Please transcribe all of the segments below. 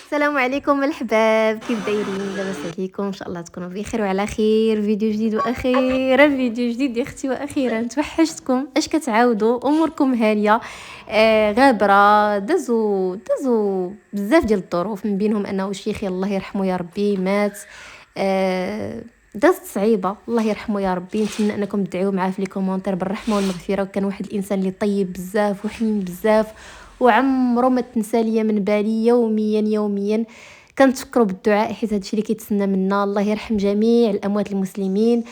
السلام عليكم الحباب، كيف دايرين؟ لاباس عليكم؟ ان شاء الله تكونوا بخير وعلى خير. فيديو جديد واخيرا فيديو جديد يا اختي، واخيرا توحشتكم. اش كتعاودوا؟ اموركم هانيه؟ غابره. دازو بزاف ديال الظروف، من بينهم انه شيخي الله يرحمه يا ربي مات. دازت صعيبه، الله يرحمه يا ربي. نتمنى انكم تدعيو معاه في لي كومونتير بالرحمه والمغفره، وكان واحد الانسان اللي طيب بزاف وحنين بزاف، وعمره ما تنسى ليا من بالي. يوميا يوميا كنتفكروا بالدعاء، حيت هادشي اللي كيتسنى منا. الله يرحم جميع الاموات المسلمين،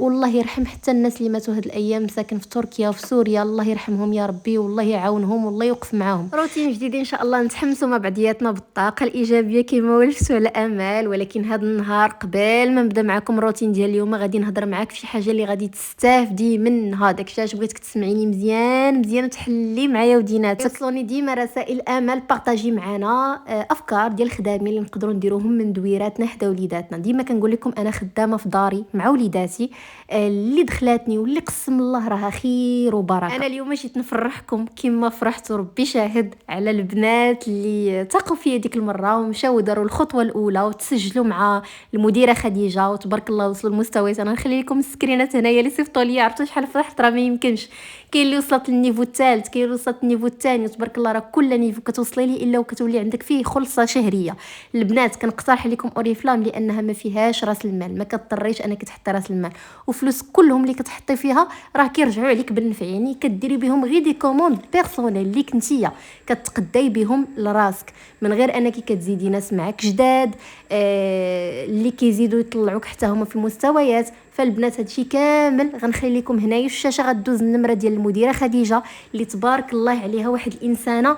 والله يرحم حتى الناس اللي ماتوا هاد الايام ساكن في تركيا وفي سوريا. الله يرحمهم يا ربي، والله يعاونهم والله يوقف معاهم. روتين جديد ان شاء الله، نتحمسوا مع بعضياتنا بالطاقه الايجابيه كما ولفتوا على امال. ولكن هذا النهار قبل ما نبدا معكم الروتين ديال اليوم، غادي نهضر معاك في شي حاجه اللي غادي تستافدي منها. داكشي علاش بغيتك تسمعيني مزيان مزيان وتحلي معايا وديناتك. وصلوني ديما رسائل امل، بارطاجي معنا افكار ديال الخدامين اللي نقدروا نديروهم من دويراتنا حدا وليداتنا. ديما كنقول لكم انا خدامه في داري مع وليداتي، اللي دخلاتني واللي قسم الله راها خير وبركه. انا اليوم جيت نفرحكم كما فرحت ربي شاهد على البنات اللي تاقوا فيا ديك المره ومشاو وداروا الخطوه الاولى وتسجلوا مع المديره خديجه، وتبارك الله وصلوا لمستويات. انا نخلي لكم السكرينات هنايا اللي صيفطوا لي، عرفتوا شحال فرحت؟ راه ما يمكنش. كاين اللي وصلت للنيفو الثالث، كاين اللي وصلت للنيفو الثاني، وتبارك الله راه كل نيفو كتوصلي لي الا وكتولي عندك فيه خلصه شهريه. البنات كنقترح لكم اوريفلام لانها ما فيهاش راس المال، ما كضطريش انك تحطي راس المال، وفلوس كلهم اللي كتحطي فيها راه كيرجعوا عليك بالنفع. يعني كديري بهم غير دي كوموند بيرسونيل ليك نتيا، كتقداي بهم لراسك من غير انك كتزيدي ناس معاك جداد اللي كيزيدوا يطلعوك حتى هما في المستويات. فالبنات هادشي كامل غنخلي لكم هنايا الشاشه، غدوز النمره ديال المديره خديجه اللي تبارك الله عليها واحد الانسانه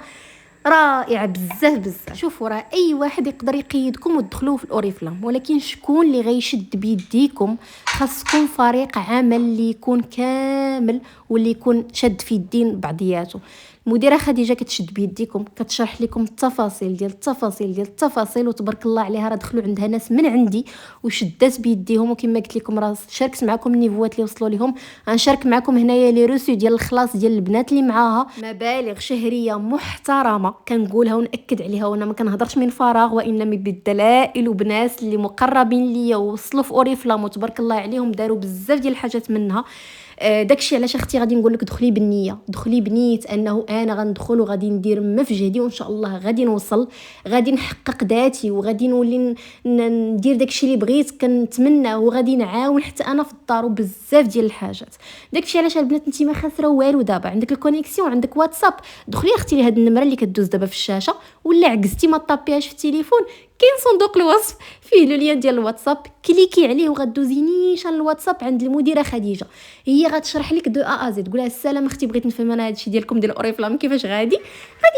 رائعه بزاف بزاف. شوفوا راه اي واحد يقدر يقيدكم وتدخلوا في الاوريفلام، ولكن شكون اللي غيشد بيديكم؟ خاصكم فريق عمل اللي يكون كامل واللي يكون شد في الدين بعضياته. المديره خديجه كتشد بيديكم، كتشرح لكم التفاصيل ديال التفاصيل ديال التفاصيل، وتبارك الله عليها راه دخلوا عندها ناس من عندي وشدات بيديهم. وكما قلت لكم راه شاركت معكم النيفوات اللي وصلوا لهم، غنشارك معكم هنايا لي روسو ديال الخلاص ديال البنات اللي معاها مبالغ شهريه محترمه. كنقولها ونأكد عليها، وانا ما كنهضرش من فراغ وانما بالدلائل، وبناس اللي مقربين ليا ووصلوا في اوريفلام وتبارك الله عليهم داروا بزاف ديال الحاجات منها. داكشي علاش اختي غادي نقول لك دخلي بالنيه، دخلي بنيه انه انا غندخل وغادي ندير ما في جهدي، وان شاء الله غادي نوصل، غادي نحقق ذاتي، وغادي نولي ندير داكشي اللي بغيت كنتمنى، وغادي نعاون حتى انا في الدار وبزاف ديال الحاجات. داكشي علاش البنات انت ما خاسره والو. دابا عندك الكونيكسيون، عندك واتساب، دخلي اختي لهاد النمره اللي كدوز دابا في الشاشه، ولا عكزتي ما طابيهاش في التليفون، كاين صندوق الوصف فيه لو لين ديال الواتساب، كليكي عليه وغدوزي نيشان الواتساب عند المديره خديجه. هي غتشرح لك دو ا زد. قولها السلام اختي، بغيت نفهم انا هادشي ديالكم ديال اوريفلام كيفاش غادي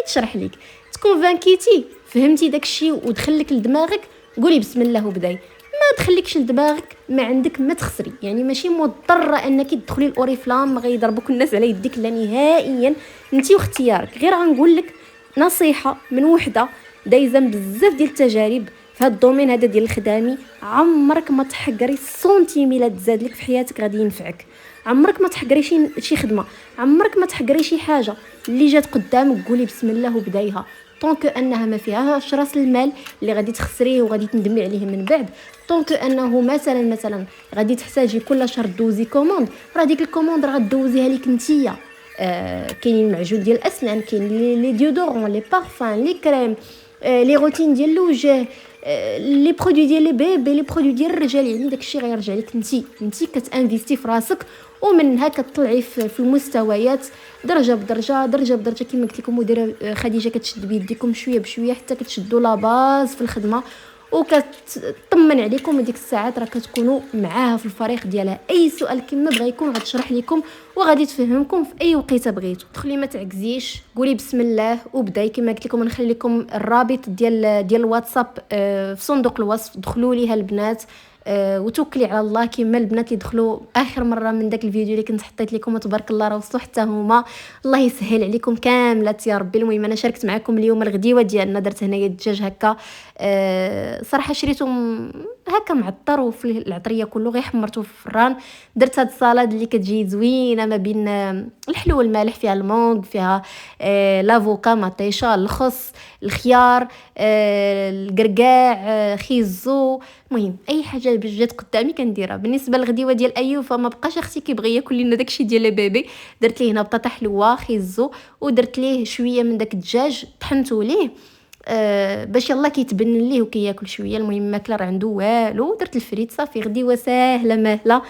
تشرح لك. تكون فانكيتي فهمتي داكشي ودخلك لدماغك، قولي بسم الله وبداي. ما تخليكش لدماغك، ما عندك ما تخسري. يعني ماشي مضطره انك تدخلي الاوريفلام، ما غيضربوك الناس على يديك لا نهائيا، انت واختيارك. غير غنقول لك نصيحه من وحده دايزه بزاف ديال التجارب في هذا الدومين هذا ديال الخدامي. عمرك ما تحقري سنتيمي لا تزاد لك في حياتك غادي ينفعك. عمرك ما تحقري شي خدمه، عمرك ما تحقري شي حاجه اللي جات قدامك قولي بسم الله وبدايها. طونك انها ما فيهاش راس المال اللي غادي تخسريه وغادي تندمي عليه من بعد. طونك انه مثلا غادي تحتاجي كل شهر دوزي كوموند، راه ديك الكوموند راه غدوزيها لك نتيا. كاين المعجون ديال الاسنان، كاين لي ديودورون، لي بارفان، لي كريم، لي روتين ديال الوجه، لي برودوي ديال لي بيبي، لي برودوي ديال الرجال. يعني داكشي غيرجع لك انت كتانفيستي في راسك، ومنها كتطلعي في المستويات درجه بدرجه درجه بدرجه. كما قلت لكم مديره خديجه كتشد بيديكم شويه بشويه حتى كتشدوا لا باز في الخدمه، وكتطمن عليكم. وديك الساعات راه كتكونوا معاها في الفريق ديالها. اي سؤال كما بغى يكون غتشرح لكم وغادي تفهمكم في اي وقيته بغيتو. دخلي ما تعكزيش، قولي بسم الله وبداي. كما قلت لكم نخلي لكم الرابط ديال الواتساب في صندوق الوصف، دخلوا ليها البنات. وتوكلي على الله كيما البنات اللي دخلوا اخر مره من داك الفيديو اللي كنت حطيت لكم، تبارك الله راه وصلوا حتى هما. الله يسهل عليكم كاملات يا ربي. المهم انا شاركت معكم اليوم الغديوه ديالنا، درت هنايا الدجاج هكا صراحه شريته هكا معطر، وفي العطريه كله غير حمرته في الفران. درت هاد السلطه اللي كتجي زوينه ما بين الحلو والمالح، فيها المونغ، فيها لافوكا، مطيشه، الخس، الخيار، القرقاع، خيزو، المهم اي حاجه جات قدامي كنديرها. بالنسبه للغديوه ديال ايوب فما بقاش اختي كيبغي ياكل لينا داكشي ديال بيبي، درت ليه هنا بطاطا حلوه خيزو، ودرت ليه شويه من داك الدجاج طحنته ليه باش يلا كيتبن ليه وكياكل شويه. المهم ماكله راه عنده والو، درت الفريت صافي. غديوه ساهله ماهله،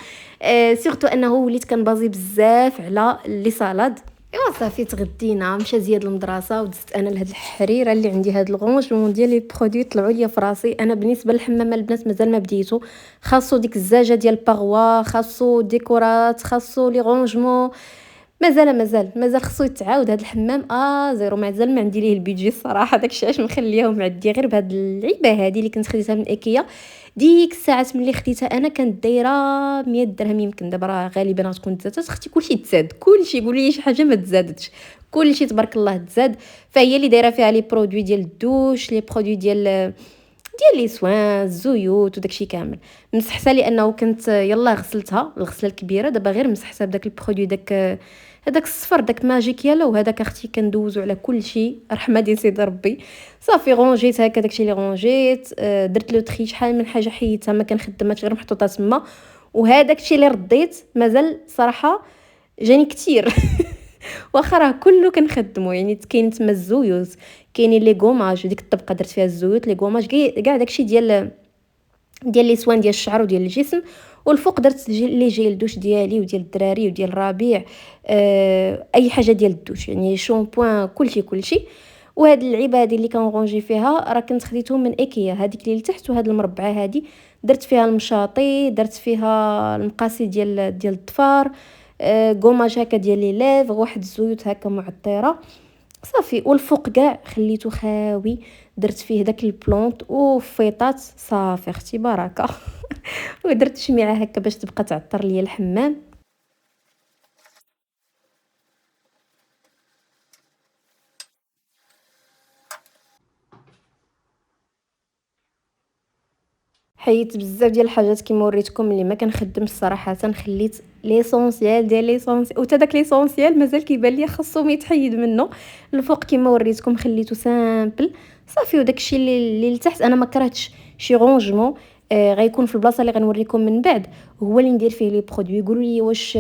سورتو انه وليت كنبازي بزاف على لي صالاد. ايوا صافي تغدينا، مشى زياد للمدرسه، ودزت انا لهاد الحريره اللي عندي، هاد الغونجمون ديال لي برودوي طلعوا ليا في راسي. انا بالنسبه للحمام البنات مازال ما بديتو، خاصو ديك الزاجه ديال باغوا، خاصو ديكورات، خاصو لي غونجمون، مازال خصو يتعاود هاد الحمام زيرو. مازال ما عندي ليه البيدجي الصراحه، داكشي علاش مخليهم معدي غير بهاد اللعيبه هادي اللي كنت خديتها من ايكيا. ديك الساعات ملي خديتها انا كانت دايره 100 درهم يمكن، دابا راه غالبا غتكون تزادت. اختي كلشي تزاد، كلشي قولي لي شي حاجه ما تزادتش، كلشي تبارك الله تزاد. فهي اللي دايره فيها لي برودوي ديال الدوش، لي برودوي ديال لي سوان، الزيوت وداكشي كامل. مسحتها لانه كنت يلا غسلتها الغسله الكبيره، دابا غير مسحتها بداك البرودوي داك هذاك الصفر داك ماجيك يالا، وهذاك اختي كندوزو على كل شيء رحمه ديال سيدي ربي. صافي غونجيت هكا داكشي اللي غونجيت، درت لو تري شحال من حاجه حيدتها ما كنخدمهاش غير محطوطه تما. وهذاك الشيء اللي رديت مازال صراحه جاني كتير واخا راه كله كنخدمو. يعني كاين تما الزيوت، كاينين لي غوماج، ديك الطبقه درت فيها الزيوت، لي غوماج كاع داكشي ديال لي سوان ديال الشعر وديال الجسم. والفوق درت لي جيل دوش ديالي وديال الدراري وديال الربيع، اي حاجه ديال الدوش، يعني شامبوان، كلشي. وهاد اللعيبه هادي اللي كنغونجي فيها راه كنت خديتهم من ايكيا، هذيك اللي لتحت وهاد المربعه هادي درت فيها المشاطي، درت فيها المقاسي ديال الضفار، غوماج هكا ديال لي ليفغ، واحد الزيوت هكا معطره صافي. والفوق كاع خليته خاوي، درت فيه داك البلونط وفيطات صافي اختي بركه ودرت شميعه هكا باش تبقى تعطر ليا الحمام. حيت بزاف ديال الحاجات كيما وريتكم اللي ما كنخدمش صراحه، خليت ليسونسيال ديال ليسونسيال، وتا داك ليسونسيال مازال كيبان لي خاصو يتحيد منه. الفوق كيما وريتكم خليته سامبل صافي. وداكشي اللي لتحت انا ما كرهتش شي رونجمون، غيكون في البلاصه اللي غنوريكم من بعد، هو اللي ندير فيه لي برودوي. قولوا لي واش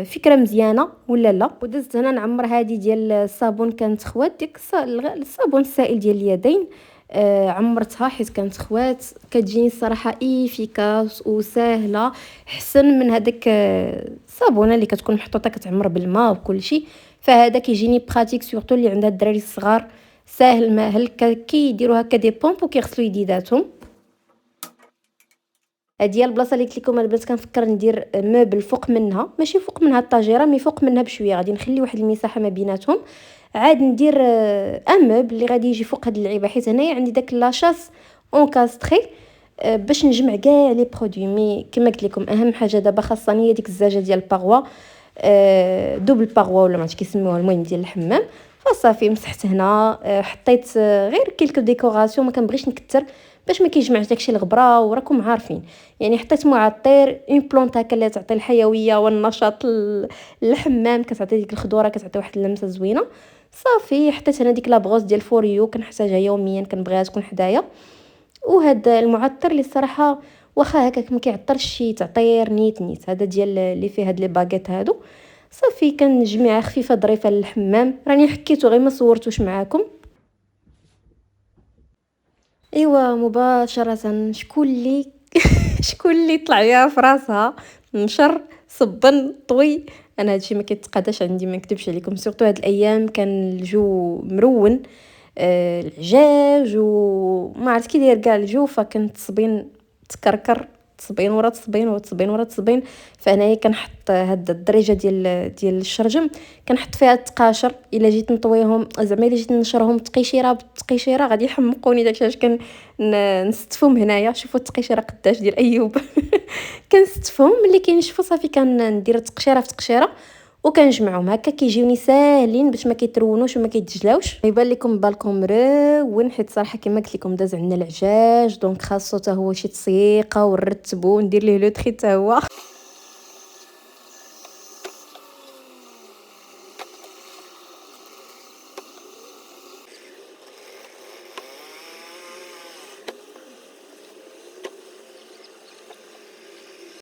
فكره مزيانه ولا لا. ودزت هنا نعمر هذه ديال الصابون، كانت خوات ديك الصابون السائل ديال اليدين، عمرتها حيت كانت خوات. كتجيني الصراحه افيكاس وسهله، حسن من هذاك الصابونه اللي كتكون محطوطه كتعمر بالماء وكل شيء. فهذا كيجيني براتيك سورتو اللي عندها الدراري الصغار، ساهل ماهل، كيديروا هكا دي بومب وكيغسلوا يديداتهم. هادي هي البلاصه اللي قلت لكم البنات كنفكر ندير موبل فوق منها، ماشي فوق منها الطاجيره مي فوق منها بشويه، غادي نخلي واحد المساحه ما بيناتهم، عاد ندير ان موبل اللي غادي يجي فوق هاد اللعيبه. حيت هنايا عندي داك لاشاس اونكاستري باش نجمع كاع لي برودوي. مي كما قلت لكم اهم حاجه دابا خاصني هي ديك الزاجه ديال باغوا، دوبل باغوا ولا ما عرفتش كيسموها، المهم ديال الحمام. فصافي مسحت هنا، حطيت غير كيلكو ديكوراسيون، ما كنبغيش نكثر باش ما كيجمعش داكشي الغبره، وراكم عارفين. يعني حطيت معطر اون بلونط هكا اللي تعطي الحيويه والنشاط للحمام، كتعطي ديك الخضوره، كتعطي واحد اللمسه زوينه. صافي حطيت هنا ديك لابغوز ديال فوريو، كنحتاجها يوميا، كنبغيها تكون حدايا. وهذا المعطر اللي الصراحه واخا هكاك ما كيعطرش شي تعطير نيت هذا ديال اللي فيه هاد لي باغيت هادو. صافي كنجميعها خفيفه ظريفه للحمام. راني حكيتو غير ما صورتوش معاكم. ايوا مباشره شكون اللي شكون اللي طلع ليها في راسها نشر صبن طوي. انا هادشي ما كيتقاداش عندي، ما نكذبش عليكم، سورتو هاد الايام كان الجو مرون، العجاج وما عرفت كي داير كاع الجو، فكنت صبين تكركر تصبين ورا تصبين وتصبين ورا تصبين. فهنايا كنحط هاد الدريجه ديال الشرجم، كنحط فيها التقاشر. الا جيت نطويهم زعما الا جيت نشرهم تقيشيره بالتقيشيره غادي يحمقوني، داكشي علاش نستفهم هنايا. شوفوا التقيشيره قداش ديال ايوب كنستفهم ملي كينشفوا صافي كندير تقشيره في تقشيره وكنجمعهم هكا كيجيوني ساهلين باش ما كيترونوش وما كيتجلاوش. يبان لكم بالكم مرون، حيت صراحه كما قلت لكم داز عندنا العجاج، دونك خاصو حتى هو شي تسيقه ونرتبو ندير ليه لو تري حتى هو.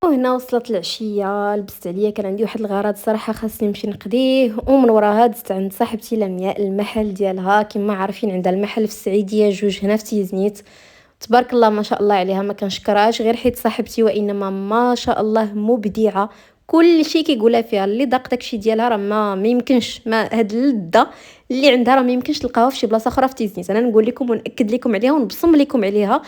وهنا وصلت العشيه، لبست عليا، كان عندي واحد الغرض صراحه خاصني نمشي نقضيه، ومن وراها دزت عند صاحبتي لمياء المحل ديالها. كما عارفين عندها المحل في السعيديه، جوج هنا في تيزنيت. تبارك الله ما شاء الله عليها، ما كنشكرهاش غير حيت صاحبتي، وانما ما شاء الله مبدعه. كل شيء كيقولها فيها اللي داق داكشي ديالها راه ما يمكنش، ما هاد اللذه اللي عندها راه ما يمكنش تلقاوها في شي بلاصه اخرى في تيزنيت. انا نقول لكم وناكد لكم عليها ونبصم لكم عليها.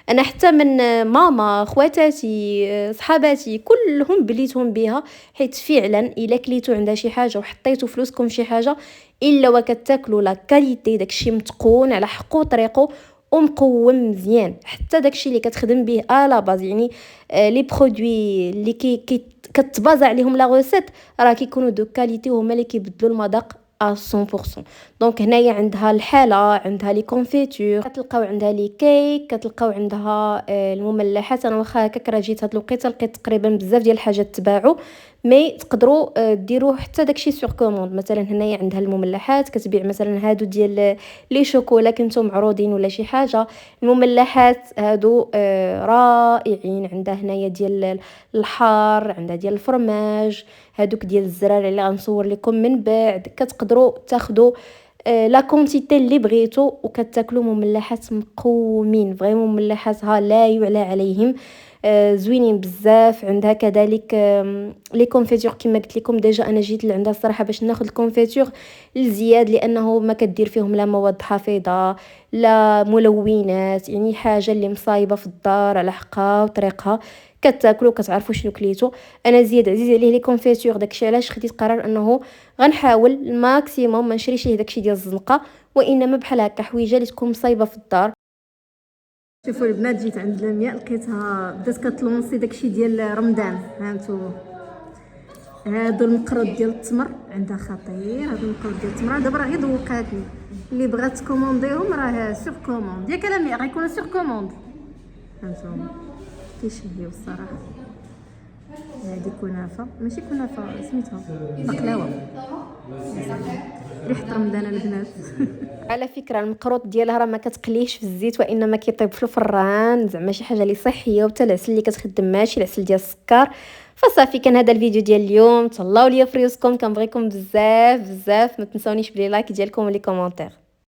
انا حتى من ماما خواتاتي صحاباتي كلهم بليتهم بها، حيت فعلا الا كليتو عندها شي حاجه وحطيتو فلوسكم في شي حاجه الا وكتاكلوا لا كاليتي، داكشي متقون على حقو طريقو ومقوم مزيان. حتى داكشي اللي كتخدم به لا باز يعني لي برودوي اللي كتبازا عليهم لا غوسيت راه كيكونوا دو كاليتي، وهما اللي كيبدلوا المذاق 100%. دونك هنايا عندها الحاله، عندها لي كونفيتور، كتلقاو عندها لي كيك، كتلقاو عندها المملحات. انا واخا هكاك راه جيت هاد الوقيته لقيت تقريبا بزاف ديال الحاجات تباعوا، مي تقدروا ديروا حتى داكشي سور كوموند. مثلا هنايا عندها المملحات كتبيع مثلا هادو ديال لي شوكولا كنتو معروضين ولا شي حاجه. المملحات هادو رائعين. عندها هنايا ديال الحار، عندها ديال الفرماج، هادوك ديال الزرار اللي غنصور لكم من بعد. كتقدروا تاخذوا لا كونتيتي اللي بغيتو وكتاكلوا مملحات مقومين فريمون، مملحاتها لا يعلى عليهم، زوينين بزاف. عندها كذلك لي كونفيتور كما قلت لكم ديجا انا جيت لعندها الصراحه باش ناخذ الكونفيتور الزياد، لانه ما كدير فيهم لا مواد حافظه لا ملونات، يعني حاجه اللي مصايبه في الدار على حقها وطريقها، كتاكلوا كتعرفوا شنو كليتو. انا زياد عزيز عليه لي كونفيتور، داكشي علاش خديت قرار انه غنحاول الماكسيموم ما نشريش ليه داكشي ديال الزنقه، وانما بحال هكا حويجه اللي تكون مصايبه في الدار. شوفوا البنات، جيت عند لمياء لقيتها بدات كتلونسي داكشي ديال رمضان. هانتو هادو المقروط ديال التمر عندها خطير، هادو المقروط ديال التمر دابا راه غير دوقاتني. اللي بغات تكومونديهم راه سور كوموند ياك لمياء، غيكونوا سور كوموند. هانتوما كيشهيو الصراحه. هادي كنافه، ماشي كنافه سميتها بقلاوه، ريحه رمضان البنات على فكره المقروط ديالها راه ما كتقليش في الزيت، وانما كيطيب في الفران، زعما شي حاجه اللي صحيه. وحتى العسل اللي كتخدم ماشي العسل ديال السكر. فصافي كان هذا الفيديو ديال اليوم. تهلاو ليا في ريوسكم، كنبغيكم بزاف بزاف. ما تنسونيش بلي لايك ديالكم ولي كومونتير.